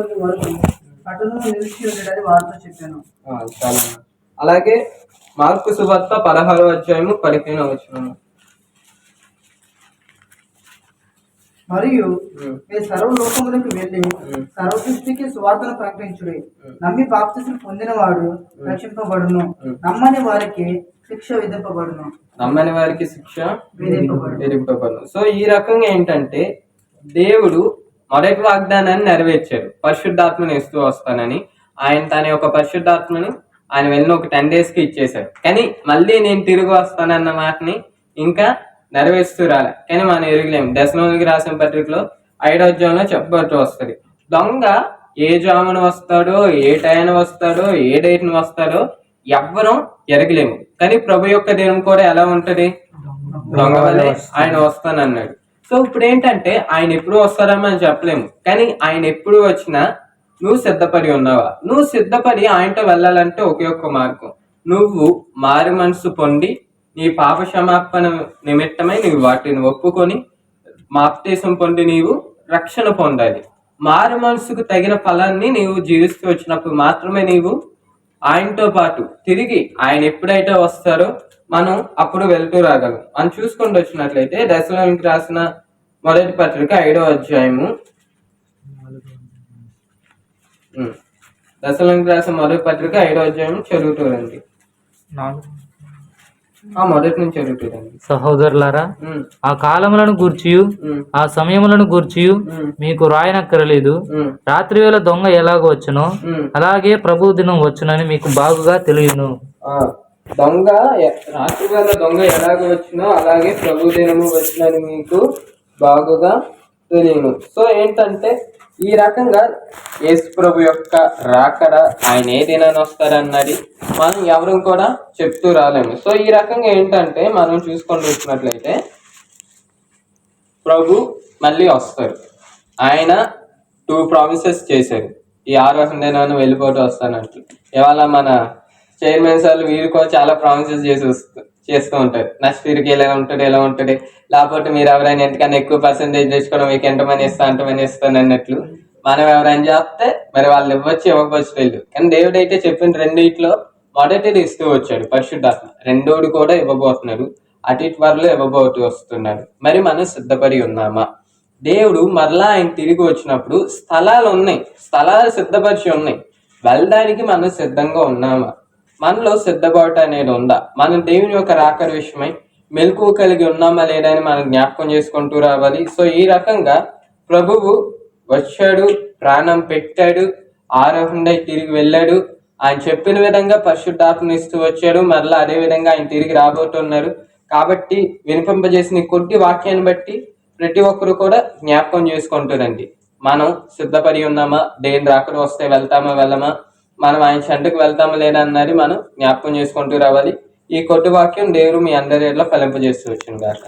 తీసుకొని వరకు అటును నిలిచి ఉండేది వారితో చెప్పాను. చాలా. అలాగే మార్కు సువార్త 16:15. మరియు మీరు సర్వలోకములకు వెళ్ళి సర్వసృష్టికి సువార్తను ప్రకటించుడి. నమ్మి బాప్తిస్మం పొందినవాడు రక్షింపబడును, నమ్మని వారికి శిక్ష విధింపబడును. సో ఈ రకంగా ఏంటంటే దేవుడు మొదటి వాగ్దానాన్ని నెరవేర్చారు, పరిశుద్ధాత్మని ఇస్తూ వస్తానని. ఆయన తన యొక్క పరిశుద్ధాత్మని ఆయన వెళ్ళిన ఒక 10 days కి ఇచ్చేశారు. కానీ మళ్ళీ నేను తిరిగి వస్తానన్న మాటని ఇంకా నెరవేరుస్తూ రాలే. కానీ మనం ఎరగలేము. దశలోనికి రాసిన పత్రికలో 5వ అధ్యాయంలో చెప్పబడుతూ వస్తుంది, దొంగ ఏ జామున వస్తాడో, ఏ టైం వస్తాడో, ఏ డేట్ని వస్తాడో ఎవ్వరూ ఎరగలేము. కానీ ప్రభు యొక్క దేవం కూడా ఎలా ఉంటది? దొంగ వల్లే ఆయన వస్తానన్నాడు. సో ఇప్పుడు ఏంటంటే ఆయన ఎప్పుడు వస్తారని మనం చెప్పలేము. కానీ ఆయన ఎప్పుడు వచ్చినా నువ్వు సిద్ధపడి ఉన్నావా? నువ్వు సిద్ధపడి ఆయనతో వెళ్ళాలంటే ఒకే ఒక్క మార్గం, నువ్వు మారు మనసు పొంది నీ పాప క్షమాపణ నిమిత్తమై నీవు వాటిని ఒప్పుకొని బాప్తిసం పొంది నీవు రక్షణ పొందాలి. మారు మనసుకు తగిన ఫలాన్ని నీవు జీవిస్తూ వచ్చినప్పుడు మాత్రమే నీవు ఆయనతో పాటు తిరిగి ఆయన ఎప్పుడైతే వస్తారో మనం అప్పుడు వెళ్తూ రాగలం. మనం చూసుకుంటూ వచ్చినట్లయితే దశలోనికి రాసిన మొదటి పత్రిక 5వ అధ్యాయము, దశలోనికి రాసిన మొదటి పత్రిక 5వ అధ్యాయం చదువుతారండి. మొదటి నుంచి చదువుతారండి. సహోదరులారా, ఆ కాలములను గూర్చియు ఆ సమయములను గూర్చియు మీకు రాయనక్కరలేదు. రాత్రి వేళ దొంగ ఎలాగ వచ్చునో అలాగే ప్రభు దినం వచ్చునని మీకు బాగుగా తెలియను. రాత్రి వేళ దొంగ ఎలాగ వచ్చినో అలాగే ప్రభు దినము వచ్చునని మీకు బాగుగా తెలియను. సో ఏంటంటే ఈ రకంగా యేసు ప్రభు యొక్క రాకడ, ఆయన ఏ దినాన్ని వస్తారన్నది మనం ఎవరు కూడా చెప్తూ రాలేము. సో ఈ రకంగా ఏంటంటే మనం చూసుకొని చూసినట్లయితే ప్రభు మళ్ళీ వస్తారు. ఆయన 2 ప్రామిసెస్ చేశారు, ఈ 6వ దినాన్ని వెళ్ళిపోతూ వస్తానంటూ. ఇవాళ మన చైర్మన్ సార్లు వీరు కూడా చాలా ప్రామిసెస్ చేస్తూ ఉంటారు. నెక్స్ట్ ఇయర్కి ఎలా ఉంటుంది, లేకపోతే మీరు ఎవరైనా ఎంతకన్నా ఎక్కువ పర్సెంటేజ్ తెచ్చుకోవడం మీకు ఎంతమంది ఇస్తాను అన్నట్లు మనం ఎవరైనా చెప్తే మరి వాళ్ళు ఇవ్వకపోవచ్చు తెలియదు. కానీ దేవుడు అయితే చెప్పిన రెండిట్లో మొదటిది ఇస్తూ వచ్చాడు పరిశుద్ధాత్మ, రెండోడు కూడా ఇవ్వబోతున్నాడు, అటు త్వరలో ఇవ్వబోతూ వస్తున్నాడు. మరి మనం సిద్ధపడి ఉన్నామా? దేవుడు మరలా ఆయన తిరిగి వచ్చినప్పుడు స్థలాలు సిద్ధపరిచి ఉన్నాయి, వెళ్ళడానికి మనం సిద్ధంగా ఉన్నామా? మనలో సిద్ధపాటు అనేది ఉందా? మనం దేవుని యొక్క రాకడ విషయమై మెలకువ కలిగి ఉన్నామా లేదా అని మనం జ్ఞాపకం చేసుకుంటూ రావాలి. సో ఈ రకంగా ప్రభువు వచ్చాడు, ప్రాణం పెట్టాడు, ఆరోహంగా తిరిగి వెళ్ళాడు. ఆయన చెప్పిన విధంగా పరిశుద్ధాత్మను ఇస్తూ వచ్చాడు, మరలా అదే విధంగా ఆయన తిరిగి రాబోతున్నారు. కాబట్టి వినిపింపజేసిన కొద్ది వాక్యాన్ని బట్టి ప్రతి ఒక్కరు కూడా జ్ఞాపకం చేసుకుంటారండి, మనం సిద్ధపడి ఉన్నామా? దేని రాకడ వస్తే వెళ్తామా వెళ్ళమా? మనం ఆయన చెంతకు వెళ్తామా లేదా అన్నది మనం జ్ఞాపకం చేసుకుంటూ రావాలి. ఈ కొద్ది వాక్యం దేవుడు మీ అందరిలో ఫలింపజేస్తూ వచ్చింది గాక.